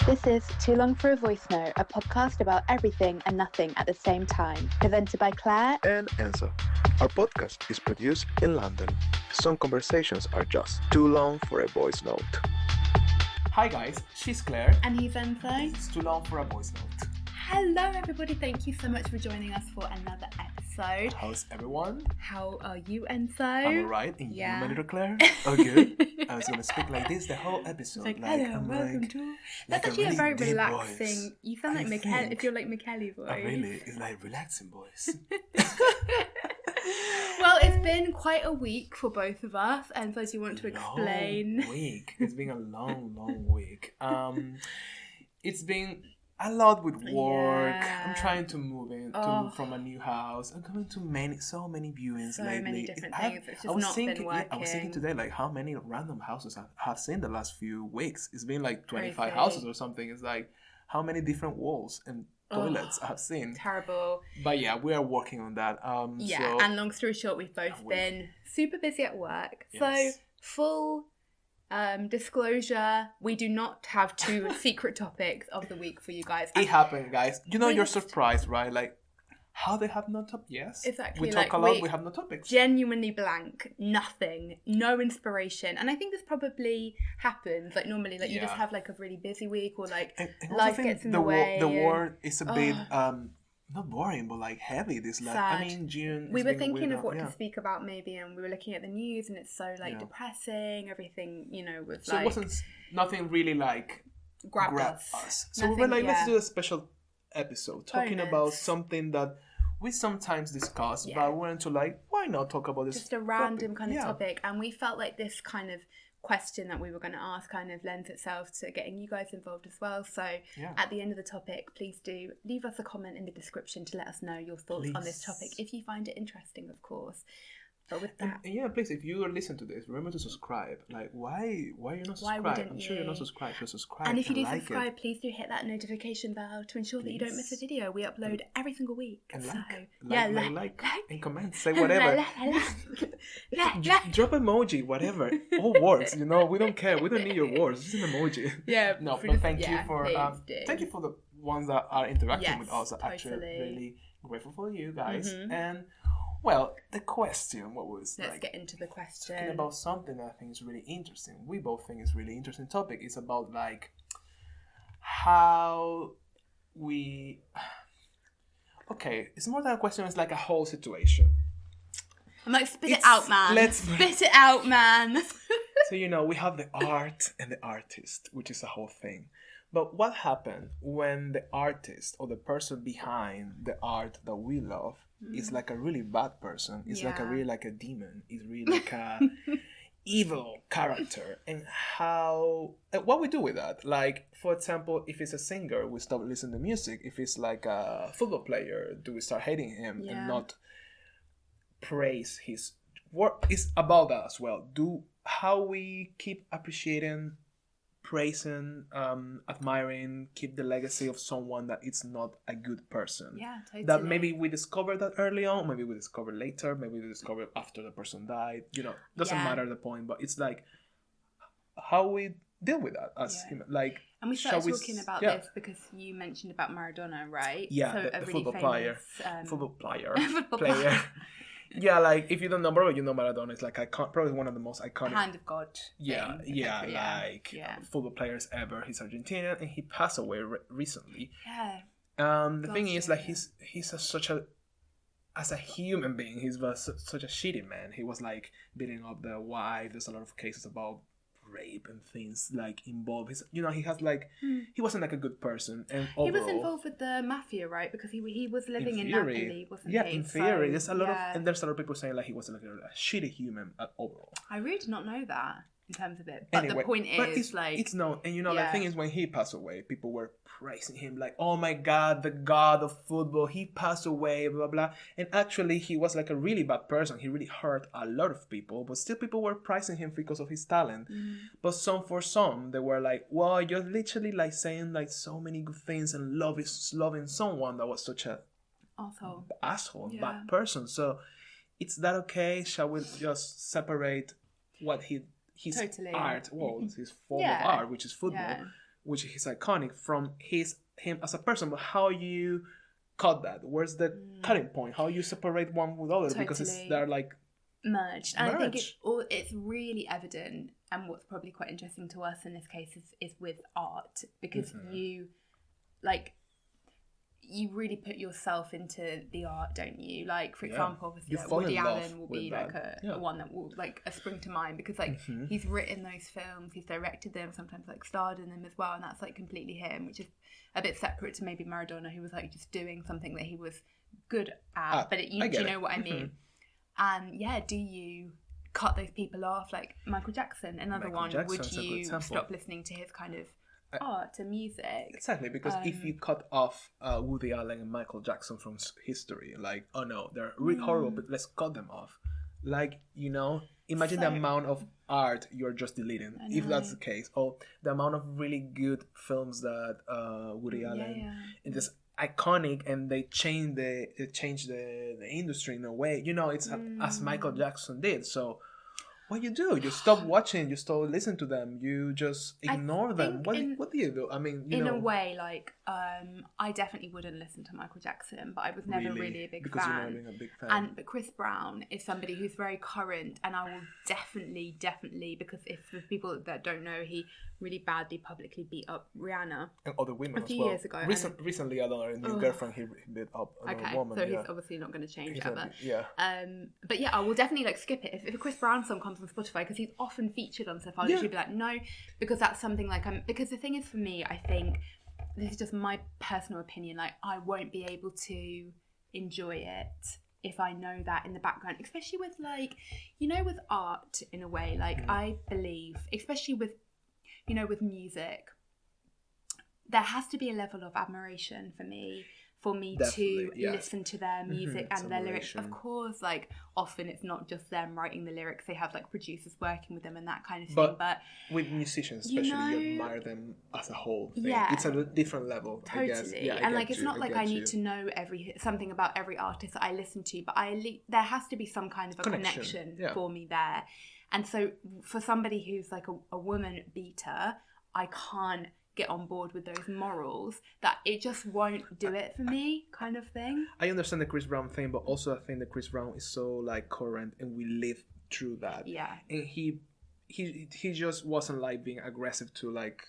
This is Too Long for a Voice Note, a podcast about everything and nothing at the same time. Presented by Claire and Enzo. Our podcast is produced in London. Some conversations are just too long for a voice note. Hi guys, she's Claire. And he's Enzo. It's Too Long for a Voice Note. Hello everybody, thank you so much for joining us for another episode. How's everyone? How are you, Enzo? I'm alright, and Yeah. you, my little Claire? Oh, good. I was gonna speak like this the whole episode. Hello, welcome to... That's actually a very deep relaxing... voice. You sound like Michele, if you're like Michele voice. Oh, really? It's like relaxing voice. Well, it's been quite a week for both of us, and so do you want to explain? Long week. It's been a long week. It's been a lot with work. Yeah. I'm trying to move from a new house. I'm coming to so many viewings So lately. many different things. It's just not been working. I was thinking today, like, how many random houses I have seen the last few weeks. It's been like 25 Crazy. houses or something. It's like how many different walls and toilets I have seen. Terrible. But yeah, we are working on that. Yeah, and long story short, we've both been super busy at work. Yes. So, full disclosure, we do not have two secret topics of the week for you guys. It happened, guys. You know, We you're just- surprised, right? Like, how they have no topics? Yes. Exactly, We talk like, a lot, we- we have no topics. Genuinely blank, nothing, no inspiration. And I think this probably happens. Like, normally, like, you just Yeah. have, like, a really busy week or, like, And also life think gets in the way. The and- war is a bit, not boring, but like heavy this last. I Sad. mean, June. We has were been thinking weird of what now, to speak about maybe, and we were looking at the news, and it's so, like, Yeah. depressing. Everything, you know, was, So like, it wasn't nothing really like grab grab us. us. So we were Nothing- like, let's yeah. do a special episode talking Bonus. about something that we sometimes discuss, Yeah. but we went to like, why not talk about this? Just a random kind of Yeah. topic, and we felt like this kind of question that we were going to ask kind of lends itself to getting you guys involved as well. So Yeah. at the end of the topic, please do leave us a comment in the description to let us know your thoughts on this Please. topic, if you find it interesting, of course. But with And, that, yeah, please, if you listen to this, remember to subscribe. Like, why are you not Why subscribed? wouldn't I'm sure you're you? not subscribed. So subscribe. and if you do like subscribe, it. please do hit that notification bell to ensure that you don't miss a Please. video. We upload every single week. And so like, and comment, say whatever. Drop emoji, whatever. All words, you know. We don't care. We don't need your words. Just an emoji. Yeah, No, for but just- thank you yeah, for please do. thank you for the ones that are interacting Yes, with us. Actually, totally. really grateful for you guys. Mhm. And well, the question, what was Let's like get into the question. talking about something that I think is really interesting. We both think is really interesting topic. It's about like how we. Okay, it's more than a question. It's like a whole situation. I'm like, spit it It's- out, man. let's- Spit it out, man. So, you know, we have the art and the artist, which is a whole thing. But what happened when the artist or the person behind the art that we love is like a really bad person? It's like a Yeah. really like a demon. It's really like a evil character. And how what we do with that? Like, for example, if it's a singer, we stop listening to music. If it's like a football player, do we start hating him Yeah. and not praise his work? It's about that as well. How we keep appreciating, praising, admiring, keep the legacy of someone that is not a good person. Yeah, totally. That maybe we discovered that early on, maybe we discovered later, maybe we discovered after the person died. You know, doesn't Yeah. matter the point, but it's like how we deal with that as Yeah. human. Like, And we shall started talking about yeah. this because you mentioned about Maradona, right? Yeah, so the a really football player. famous, football player. football player. player. Yeah, like if you don't know, probably you know Maradona. It's like probably one of the most iconic. Hand of God. Yeah, thing, yeah, essentially, like yeah. football players ever. He's Argentinian and he passed away recently. Yeah. The Last thing is, year, like he's such a as a human being, he's such a shitty man. He was like beating up the wife. There's a lot of cases about rape and things like involved. He has like he wasn't like a good person. And He was overall, involved with the mafia, right? Because he was living in theory, Napoli, wasn't yeah, he? in theory, So, there's a lot yeah. of and there's a lot of people saying like he wasn't like a shitty human overall. I really did not know that in terms of it. But Anyway, the point but is, it's, like... it's known, and you know yeah. the thing is when he passed away, people were praising him like, oh my god, the god of football, he passed away, blah blah. And actually he was like a really bad person. He really hurt a lot of people, but still people were praising him because of his talent. But some they were like, well, you're literally like saying like so many good things and loving someone that was such a asshole, Yeah. bad person. So it's that okay? Shall we just separate what his Totally. art, well, his form Yeah. of art, which is football, Yeah. which is iconic, from him as a person, but how you cut that? Where's the cutting point? How you separate one with other? Because they're like merged. And I think it's really evident, and what's probably quite interesting to us in this case is with art, because you really put yourself into the art, don't you? Like, for example, obviously, like, Woody Allen will be like a one that will like a spring to mind, because like he's written those films, he's directed them, sometimes like starred in them as well, and that's like completely him, which is a bit separate to maybe Maradona, who was like just doing something that he was good at. But do you know what I mean? And yeah, do you cut those people off? Like Michael Jackson, another one. Would you stop listening to his kind of art and music? Exactly, because if you cut off Woody Allen and Michael Jackson from history, like, oh no, they're really horrible, but let's cut them off. Like, you know, imagine the amount of art you're just deleting, if that's the case. Or the amount of really good films that Woody Allen and this iconic, and they changed the industry in a way. You know, it's as Michael Jackson did. So what you do? You stop watching, you stop listening to them, you just ignore them. What do you do? I mean, in a way, like, I definitely wouldn't listen to Michael Jackson, but I was never really a big because fan. You're not being a big fan. But Chris Brown is somebody who's very current, and I will definitely, because if for people that don't know, he really badly publicly beat up Rihanna and other women a few as well. years ago. Recently, I don't know, a new girlfriend, he beat up another woman. So he's obviously not going to change ever. Yeah. But yeah, I will definitely like skip it if a Chris Brown song comes on Spotify, because he's often featured on stuff. I'll literally be like, no, because that's something like because the thing is, for me, I think this is just my personal opinion. Like, I won't be able to enjoy it if I know that in the background, especially with, like, you know, with art in a way. Like, I believe, especially with, you know, with music, there has to be a level of admiration for me to listen to their music and their lyrics. Of course, like, often it's not just them writing the lyrics, they have like producers working with them and that kind of thing. But with musicians especially, you admire them as a whole thing. Yeah, it's a different level, totally. I guess. Yeah, and like, it's not like I need to know something about every artist that I listen to, but there has to be some kind of a connection for me there. And so for somebody who's like a woman beater, I can't get on board with those morals, that it just won't do it for me, kind of thing. I understand the Chris Brown thing, but also I think that Chris Brown is so like current, and we live through that. Yeah. And he just wasn't like being aggressive to like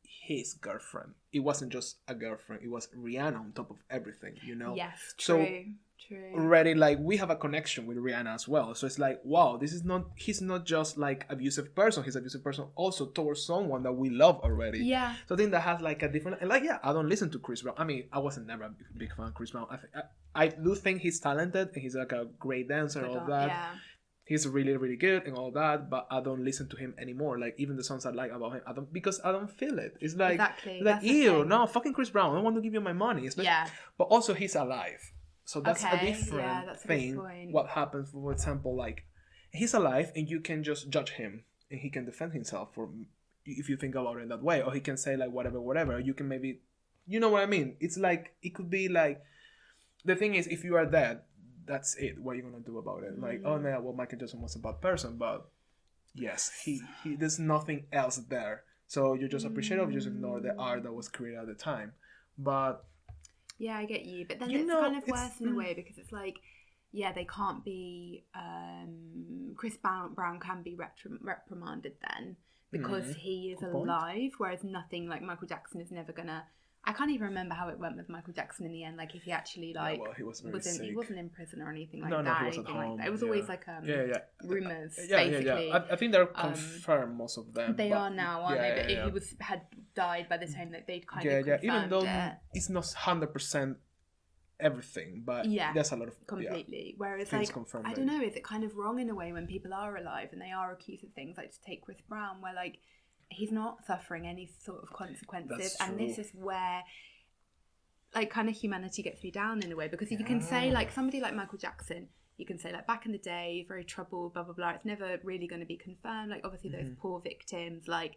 his girlfriend. It wasn't just a girlfriend, it was Rihanna on top of everything, you know? Yes, true. Already, like, we have a connection with Rihanna as well. So it's like, wow, he's not just like abusive person, he's abusive person also towards someone that we love already. Yeah. So I think that has like a different, and like, yeah, I don't listen to Chris Brown. I mean, I wasn't never a big fan of Chris Brown. I do think he's talented and he's like a great dancer and all that. Yeah. He's really, really good and all that, but I don't listen to him anymore. Like, even the songs I like about him, because I don't feel it. It's like, like, ew, no, fucking Chris Brown, I don't want to give you my money. Yeah. But also, he's alive. So that's a different thing. What happens, for example, like, he's alive and you can just judge him and he can defend himself for, if you think about it that way, or he can say like whatever. You can maybe, you know what I mean? It's like, it could be like, the thing is, if you are dead, that's it. What are you gonna do about it? Like, oh no, well, Michael Jackson was a bad person, but yes, he there's nothing else there. So you just appreciate it, you just ignore the art that was created at the time. But yeah, I get you. But then it's kind of worse in a way, because it's like, yeah, they can't be, Chris Brown can be reprimanded then, because he is alive, whereas nothing, like Michael Jackson is never gonna, I can't even remember how it went with Michael Jackson in the end, like if he actually like, he was very sick. He wasn't in prison or anything like that. No, he was at home. Like that. It was always like rumours, basically. I think they're confirmed, most of them. They are now, aren't they? But if he had died by the time that they'd kind of confirmed even though it. It's not 100% everything, but there's a lot of completely. Whereas, like, I don't know, is it kind of wrong in a way when people are alive and they are accused of things, like to take Chris Brown, where like he's not suffering any sort of consequences, and this is where like kind of humanity gets me down in a way, because you can say like somebody like Michael Jackson, you can say like back in the day, very troubled, blah blah blah, it's never really going to be confirmed, like obviously those poor victims, like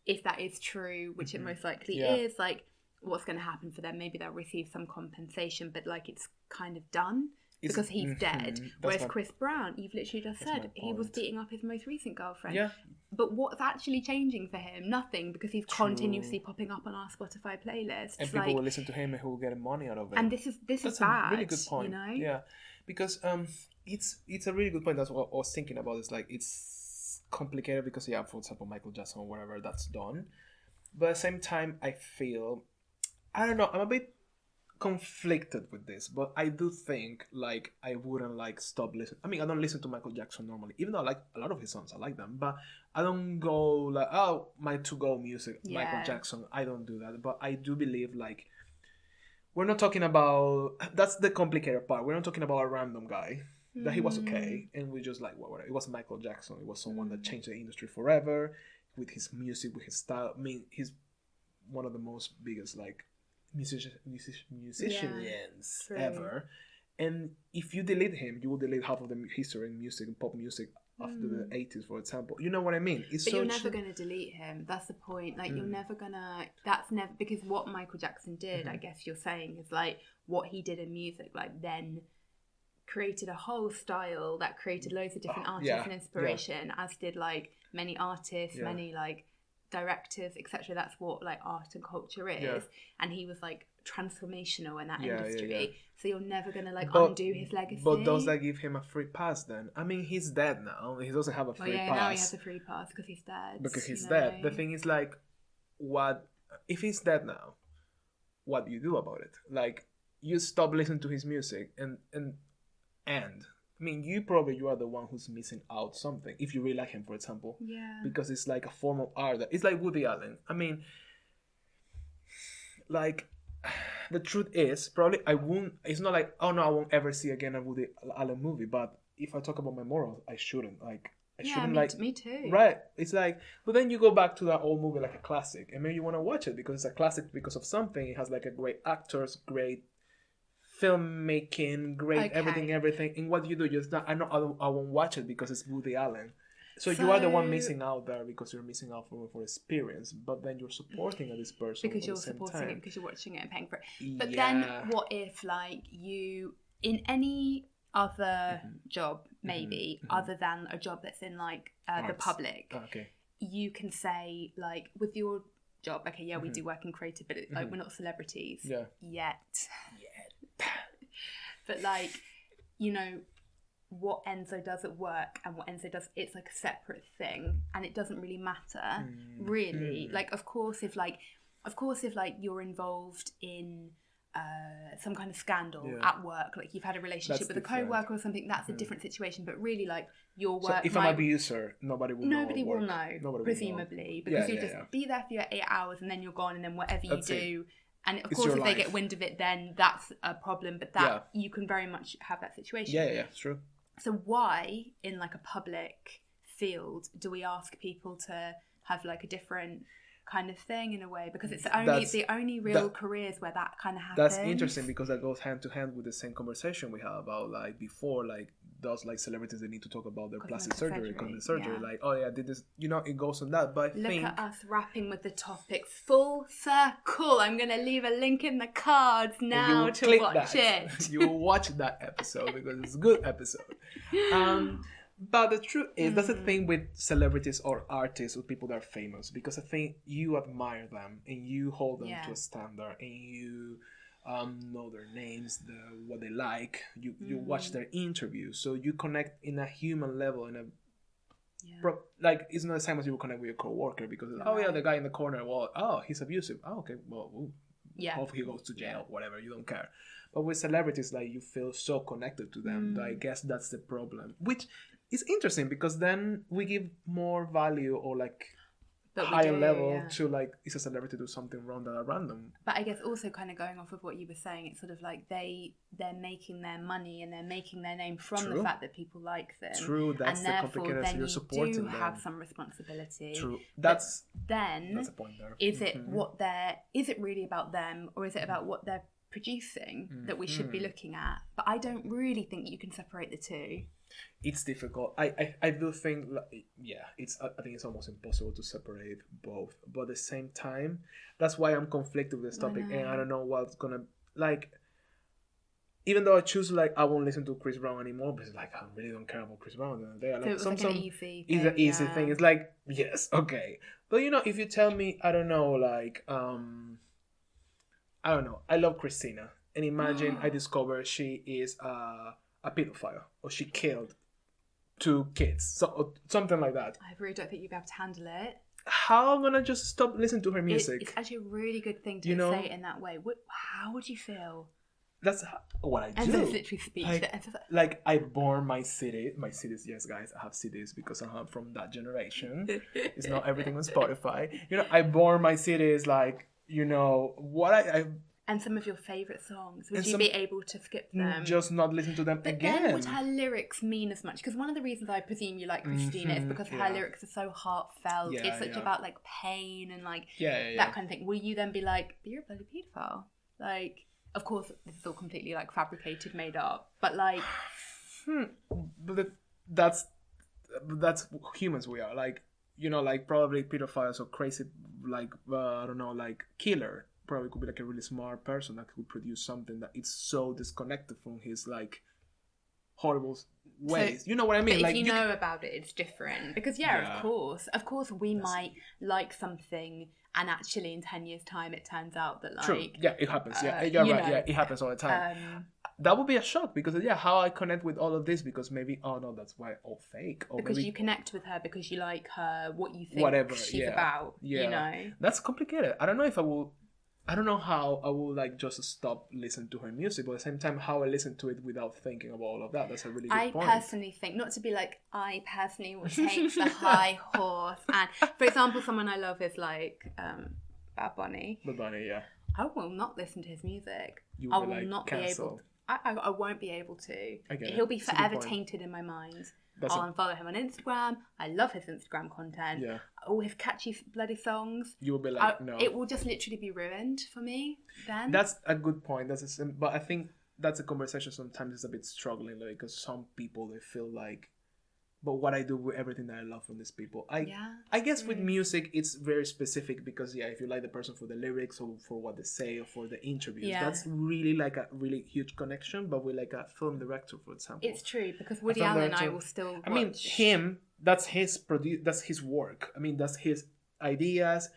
if that is true, which it most likely is, like what's going to happen for them? Maybe they'll receive some compensation, but like it's kind of done. because he's dead. That's Whereas my- Chris Brown, you've literally just that's my said he was point. beating up his most recent girlfriend. Yeah. But what's actually changing for him? Nothing, because he's continuously popping up on our Spotify playlist. And people will listen to him and who will get money out of it. and this is That's bad. a really good point. You know? Yeah, because it's a really good point. That's what I was thinking about. It's like it's complicated because for example, Michael Jackson or whatever, that's done. But at the same time, I feel, I don't know, I'm a bit conflicted with this, but I do think like I wouldn't like stop listening. I mean, I don't listen to Michael Jackson normally, even though I like a lot of his songs, I like them, but I don't go like, oh, my to-go music, Michael Yeah. Jackson. I don't do that, but I do believe like we're not talking about, that's the complicated part. We're not talking about a random guy that he was okay and we just like whatever. It was Michael Jackson. It was someone that changed the industry forever with his music, with his style. I mean, he's one of the most biggest like musicians true. ever. And if you delete him, you will delete half of the history in music and pop music after the 80s, for example. You know what I mean? It's But so you're never true. going to delete him. That's the point. Like, you're never going to... That's never... Because what Michael Jackson did, I guess you're saying, is, like, what he did in music, like, then created a whole style that created loads of different artists yeah, and inspiration, as did, like, many artists, many, like, directors, etc. That's what, like, art and culture is. Yeah. And he was, like, transformational in that Yeah, yeah, industry. yeah. So you're never going to, like, But- undo his legacy. But does that give him a free pass then? I mean, he's dead now. He doesn't have a Well, free yeah, pass. now he has a free pass because he's dead. Because he's you dead. know? The thing is, like, what if he's dead now? What do you do about it? Like, you stop listening to his music, and I mean, you are the one who's missing out something if you really like him, for example, Yeah. because it's like a form of art. It's like Woody Allen. I mean, like, the truth is, probably I won't. It's not like, oh no, I won't ever see again a Woody Allen movie. But if I talk about my morals, I shouldn't. Like, I Yeah, shouldn't me, like. me too. Right. It's like, but then you go back to that old movie like a classic, and maybe you want to watch it because it's a classic because of something. It has like a great actors, great filmmaking, great Okay. everything. And what do you do? Just not, I won't watch it because it's Woody Allen. So you are the one So- missing out there because you're missing out for experience, but then you're supporting this person Because at you're the same supporting time. it, because you're watching it and paying for it. But Yeah. then what if, like, you, in any other job, maybe, other than a job that's in, like, the Arts. public, Okay. you can say, like, with your job, okay, yeah, we do work in creative, but like, we're not celebrities Yeah. yet. But, like, you know, what Enzo does at work and what Enzo does, it's like a separate thing, and it doesn't really matter, really. Like, of course, if you're involved in some kind of scandal Yeah. at work, like you've had a relationship That's with a different. co-worker or something, that's a different situation. But really, like, your So work if I'm an might... abuser, nobody will know. Nobody at will work. know, Nobody will know. presumably, because Yeah, you yeah, just yeah. be there for your 8 hours and then you're gone, and then whatever That's you it. do, and of It's course your if they life. get wind of it, then that's a problem. But that you can very much have that situation. Yeah, it's true. So why, in like a public field, do we ask people to have like a different kind of thing in a way? Because it's the only real careers where that kind of happens. That's interesting because that goes hand to hand with the same conversation we had about like before, like those like celebrities that need to talk about their plastic surgery, cosmetic surgery. yeah. Like, oh yeah, I did this. You know, it goes on that. But I Look think at us wrapping with the topic full circle. I'm going to leave a link in the cards and you now will to click watch that. it. You will watch that episode because it's a good episode. But the truth is, that's the thing with celebrities or artists or people that are famous, because I think you admire them and you hold them to a standard and you know their names, what they like. You watch their interviews, so you connect in a human level, in a like it's not the same as you will connect with your coworker because the guy in the corner, he's abusive. Okay, well, hopefully he goes to jail, whatever. You don't care. But with celebrities, like you feel so connected to them. I guess that's the problem, which is interesting because then we give more value or like higher level to like, is a celebrity do something wrong that are random? But I guess also kind of going off of what you were saying, it's sort of like they're making their money and they're making their name from the fact that people like them. True, that's and the therefore complicated. then So you're you supporting do them. have some responsibility. True, That's a point there. Is it is it really about them, or is it about what they're producing that we should be looking at? But I don't really think you can separate the two. It's difficult. I do think I think it's almost impossible to separate both. But at the same time, that's why I'm conflicted with this topic, and I don't know what's gonna like. even though I choose like I won't listen to Chris Brown anymore, but it's like I really don't care about Chris Brown. They are So like it was like an easy thing. It's an easy yeah. thing. It's like yes, okay, but you know, if you tell me, I don't know, like I don't know, I love Christina, and imagine I discover she is a pedophile or she killed 2 kids, so something like that. I really don't think you'd be able to handle it. How am I gonna just stop listening to her music? It's actually a really good thing to You know? say it in that way. How would you feel? That's what I And do. it's literally speechless. Like I bore my CDs. Yes, guys, I have CDs because I'm from that generation. It's not everything on Spotify. You know, I bore my CDs like, you know, what I And some of your favourite songs, would And you some- be able to skip them? just not listen to them But again. then would her lyrics mean as much? Because one of the reasons I presume you like Christina is because her yeah. lyrics are so heartfelt. Yeah, it's such yeah. about like pain and like yeah. that kind of thing. Will you then be like, but you're a bloody paedophile? Like, of course, this is all completely like fabricated, made up. But like, But that's humans we are. Like, you know, like probably pedophiles or crazy, like I don't know, like killer probably could be like a really smart person that could produce something that it's so disconnected from his like horrible ways. You know what I mean? but Like if you know about it, it's different. Because Yeah. of course, we might like something, and actually in 10 years' time, it turns out that like, true. Yeah, it happens. Yeah, you you're right. know, Yeah, it happens all the time. That would be a shock because yeah, how I connect with all of this because maybe oh no, that's why all fake. Or because maybe you connect with her because you like her, what you think whatever. she's Yeah, about. yeah. You know. That's complicated. I don't know if I will. I don't know how I will like just stop listening to her music, but at the same time, how I listen to it without thinking about all of that. That's a really good I point. personally think, not to be like, I personally will take the high horse. And for example, someone I love is like Bad Bunny. But Bunny, yeah, I will not listen to his music. you I will will like not be cancel. able. I won't be able to. I get it. He'll be It's a good forever point. tainted in my mind. That's I'll a- unfollow him on Instagram. I love his Instagram content. Yeah, All his catchy bloody songs. you will be like no. It will just literally be ruined for me then. That's a good point. But I think that's a conversation sometimes is a bit struggling like, because some people they feel like, but what I do with everything that I love from these people, I guess with music it's very specific because yeah, if you like the person for the lyrics or for what they say or for the interviews, Yeah. that's really like a really huge connection. But with like a film director, for example, It's true because Woody found Allen that I too. will still I mean, watch. him. That's his that's his work. I mean, that's his ideas,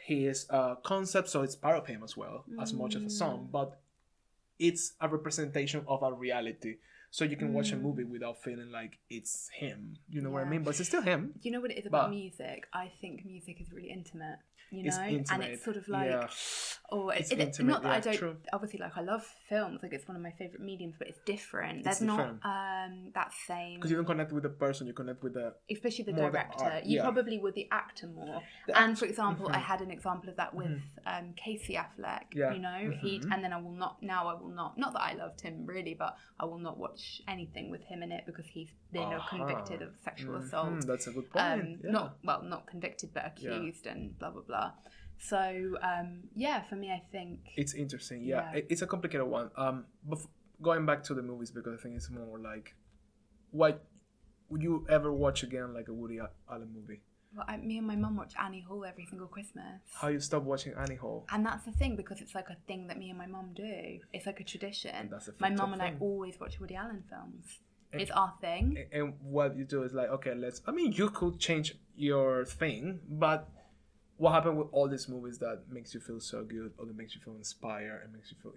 his concept. So it's part of him as well, as much as a song. But it's a representation of a reality. So you can watch a movie without feeling like it's him. You know what I Yeah. mean? But it's still him. Do you know what it is about But- music? I think music is really intimate. You It's know, and intimate, it's sort of like, yeah. oh, It's it, intimate, not that I yeah, don't. true. Obviously, like I love films, like it's one of my favorite mediums, but it's different. There's different. not that same, Because you don't connect with the person, you connect with the. especially the more the director. art, You yeah. probably would the actor more. The And for example, I Mhm. had an example of that with Casey Affleck. Yeah. You know, he Mhm. and then I will not. Now I will not. Not that I loved him really, but I will not watch anything with him in it because he's been convicted of sexual assault. That's a good point. Yeah. Not convicted but accused and blah blah blah. So yeah, for me I think It's interesting. Yeah, Yeah. It's a complicated one. But going back to the movies because I think it's more like, what would you ever watch again like a Woody Allen movie? well, me and my mum watch Annie Hall every single Christmas. How you stop watching Annie Hall? And that's the thing because it's like a thing that me and my mum do. It's like a tradition. And that's a My fucked mum up and I thing. always watch Woody Allen films. And- It's our thing. And what you do is like, okay, I mean, you could change your thing, but what happened with all these movies that makes you feel so good or that makes you feel inspired and makes you feel,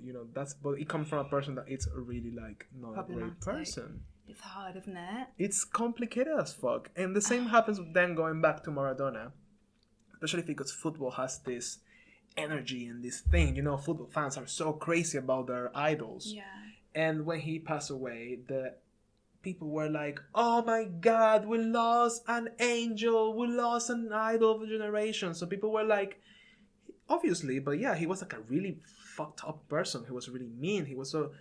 but it comes from a person that it's really like not a great Problematic. person. It's hard, isn't it? It's complicated as fuck. And the same happens then going back to Maradona, especially because football has this energy and this thing. Football fans are so crazy about their idols. Yeah. And when he passed away, the people were like, oh my God, we lost an angel. We lost an idol of a generation. So people were like, obviously, but yeah, he was like a really fucked up person. He was really mean. He was so...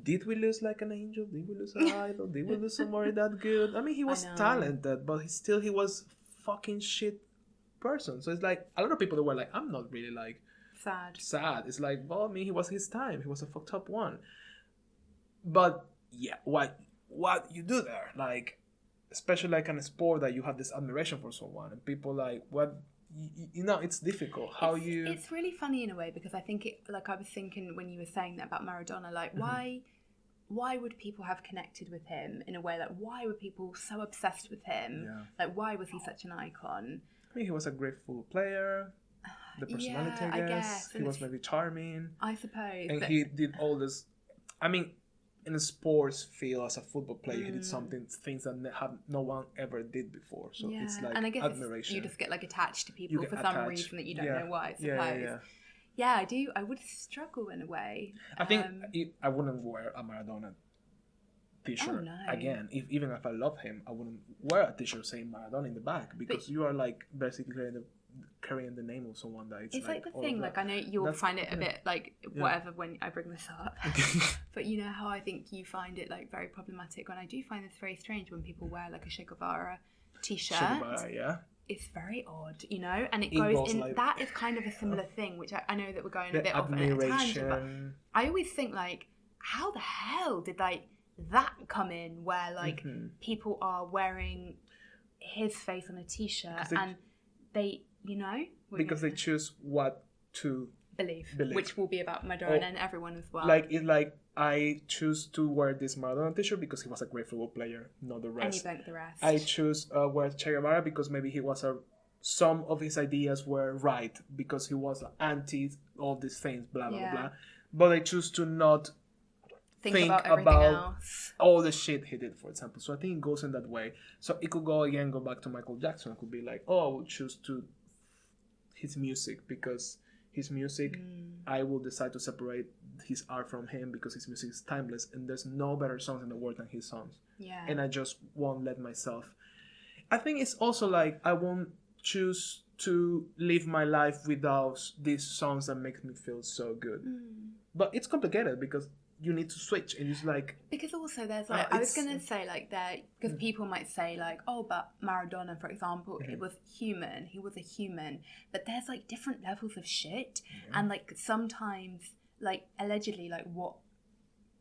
Did we lose like an angel? Did we lose an idol? Did we lose somebody that good? I mean, he was know. talented, but he was fucking shit person. So it's like, a lot of people that were like, I'm not really like sad. It's like, well, I mean, he was his time. He was a fucked up one. But yeah, what you do there, like, especially like in a sport that you have this admiration for someone and people like, what, it's difficult. It's really funny in a way because I think I was thinking when you were saying that about Maradona, like why why would people have connected with him in a way? Like, why were people so obsessed with him? Yeah. Like, why was he such an icon? I mean, he was a great football player. The personality, Yeah, I I guess. guess. He And was it's- maybe charming. I suppose. And but- he did all this. I mean, in the sports field as a football player, he did things that no one ever did before. So yeah, it's like and I guess admiration. you just get like attached to people get for some attached. reason that you don't Yeah. know why. I suppose. Yeah. Yeah, I do. I would struggle in a way. I think I wouldn't wear a Maradona t-shirt no. again. Even if I love him, I wouldn't wear a t-shirt saying Maradona in the back because you are like basically carrying the name of someone that it's like the all thing. of Like that. I know you'll That's- find it a yeah. bit like Yeah. whatever when I bring this up, but you know how I think you find it like very problematic. When I do find this very strange when people wear like a Che Guevara t-shirt. Che Guevara, yeah. It's very odd, you know, and it It goes goes in. like- That is kind of a similar thing, which I know that we're going a The bit off on a tangent, but admiration. I always think like, how the hell did like that come in where like people are wearing his face on a t-shirt 'Cause they- and they, you know, what Because you they choose what to believe, believe. which will be about Madonna Oh, and everyone as well. like. It's like I choose to wear this Maradona t-shirt because he was a great football player, not the and you rest. blank the rest. I choose wear Che Guevara because maybe he was some of his ideas were right because he was anti all these things, blah blah Yeah. blah. But I choose to not think think about everything about- else. all the shit he did, for example. So I think it goes in that way. So it could go back to Michael Jackson. It could be like, oh, I would choose to his music because his music, I will decide to separate his art from him because his music is timeless and there's no better songs in the world than his songs. Yeah. And I just won't let myself. I think it's also like I won't choose to live my life without these songs that make me feel so good. But it's complicated because you need to switch and it's like Because also there's like, I was it's- going to say like there, because people might say like, oh, but Maradona, for example, it was human. He was a human. But there's like different levels of shit. And like sometimes like allegedly like what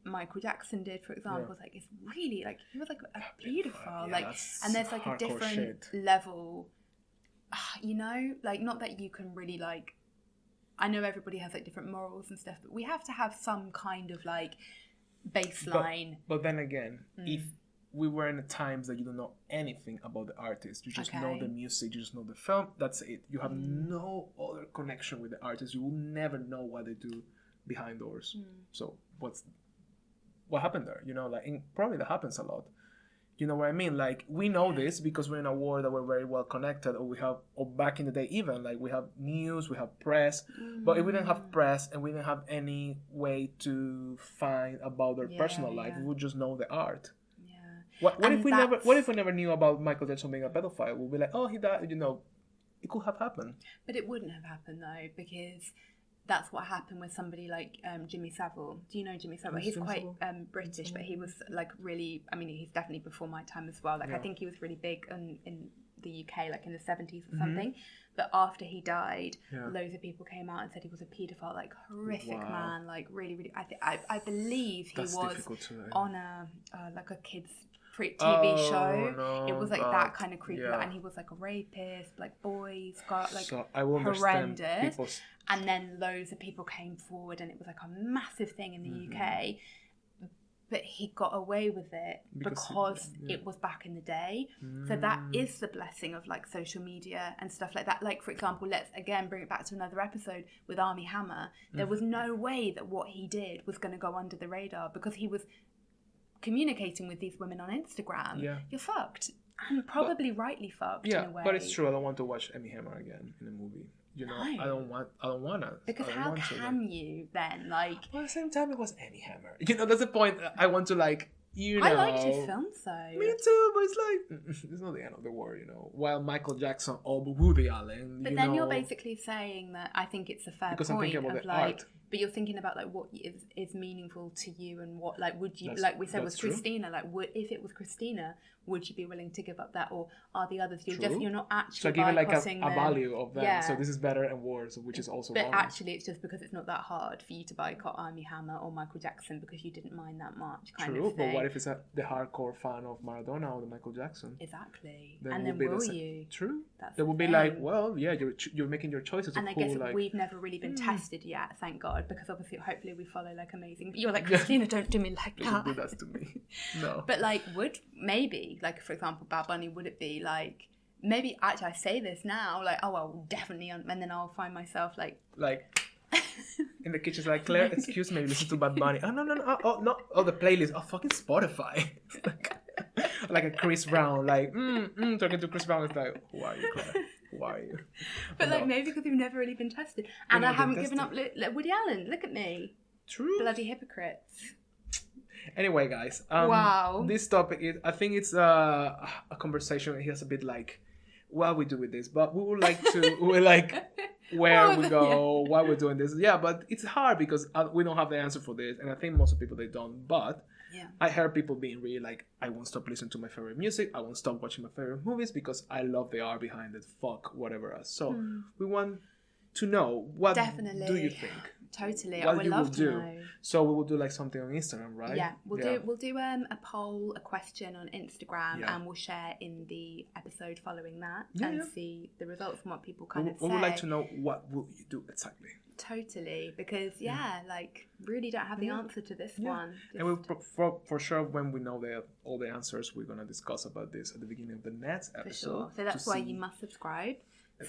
Michael Jackson did, for example, was like, it's really like, he was like a pedophile. yeah, Like, that's and there's like a hardcore different shit. level, you know, like not that you can really like, I know everybody has like different morals and stuff, but we have to have some kind of like baseline. But then again, if we were in the times that you don't know anything about the artist, you just know Okay. the music, you just know the film, that's it. You have no other connection with the artist. You will never know what they do behind doors. So what happened there? You know, like probably that happens a lot. You know what I mean? Like we know this because we're in a world that we're very well connected, or back in the day even, like we have news, we have press. But if we didn't have press and we didn't have any way to find about their personal life, yeah. we would just know the art. Yeah. What And if we that's- never knew about Michael Jackson being a pedophile? We'd be like, oh, he died. You know, it could have happened. But it wouldn't have happened though, because that's what happened with somebody like Jimmy Savile. Do you know Jimmy Savile? Who's He's Jimmy quite Savile? British, but he was like really, I mean, he's definitely before my time as well. Like I Yeah. think he was really big in the UK, like in the 70s or something. But after he died, Yeah. loads of people came out and said he was a paedophile, like horrific Wow. man, like really. I believe he That's was difficult to. on a like a kids TV Oh, show. no, It was like God. that kind of creepy, Yeah. and he was like a rapist, like boys got like so I will understand horrendous. people's. and then loads of people came forward and it was like a massive thing in the UK, but he got away with it because it was back in the day. So that is the blessing of like social media and stuff like that. Like for example, let's again bring it back to another episode with Armie Hammer. There was no way that what he did was going to go under the radar because he was communicating with these women on Instagram. Yeah. You're fucked, and probably rightly fucked Yeah, in a way. but it's true. I don't want to watch Amy Hammer again in a movie. You know, No. I don't wanna. Because I don't how want to, can you then like? Well, at the same time, it was Amy Hammer. You know, that's the point. I want to like, you know. I liked his films though. Me too, but it's like it's not the end of the world, you know. While Michael Jackson or Woody Allen, But you then know, you're basically saying that I think it's a fair Because I'm point thinking about of the like, art. but you're thinking about like what is meaningful to you and what like would you That's- like we said with that's true. Christina, like if it was Christina, would you be willing to give up that, or are the others you're True. not so actually giving like a boycotting them. value of them. Yeah. So this is better and worse, which is also But wrong. actually, it's just because it's not that hard for you to boycott Armie Hammer or Michael Jackson because you didn't mind that much. Kind True, of but thing. what What if it's the hardcore fan of Maradona or the Michael Jackson? Exactly. Then And will then be the will sa- you? True. That's They will the be like, thing. well, yeah, you're making your choices. And of I guess who, like, we've never really been tested yet, thank God, because obviously, hopefully, we follow like amazing. You're like, Christina, don't do me like don't do that. that to me. No. But like, would maybe like, for example, Bad Bunny, would it be like maybe actually I say this now, like, oh well, definitely, and then I'll find myself like. In the kitchen, like, Claire, excuse me, listen to Bad Bunny. Oh, no, the playlist. Oh, fucking Spotify. Like a Chris Brown, like, talking to Chris Brown. It's like, who are you, Claire? Who are you? But like, No. maybe because we've never really been tested, and I never been haven't given up. Woody Allen, look at me, True. bloody hypocrites. Anyway, guys, Wow. this topic is, I think it's a conversation. Here's a bit like, what we do with this, but we would like to, we're like, where Oh, we go, why we're doing this. Yeah, but it's hard because we don't have the answer for this, and I think most of people they don't. But Yeah. I heard people being really like, I won't stop listening to my favorite music. I won't stop watching my favorite movies because I love the art behind it. Fuck whatever else. So we want to know, what Definitely. do you think? Totally, I What would you love will to do. know. So we will do like something on Instagram, right? Yeah, we'll do a poll, a question on Instagram, Yeah. and we'll share in the episode following that Yeah, and yeah. see the results and what people We, kind of we say. would like to know, what will you do exactly? Totally, because like really don't have the answer to this Yeah. one. And we'll for sure, when we know all the answers, we're gonna discuss about this at the beginning of the next For episode. sure. So that's to why see- you must subscribe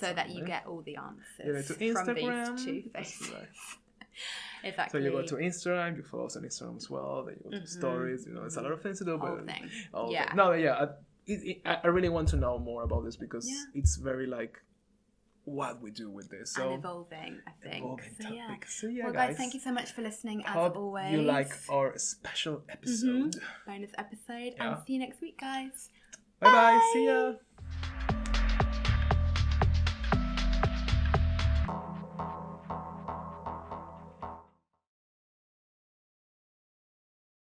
so that you Exactly. get all the answers Yeah, to from Instagram. these two That's faces. right. Exactly. So you go to Instagram, you follow us on Instagram as well. Then you go to stories. You know, it's a lot of things to do. Whole But thing. all Yeah. no, yeah. I really want to know more about this because Yeah. it's very like what we do with this. So And evolving, I think. evolving So yeah. topic. So yeah, Well, guys, thank you so much for listening as Hope always. you like our special episode. Bonus episode, Yeah. and see you next week, guys. Bye bye. See ya.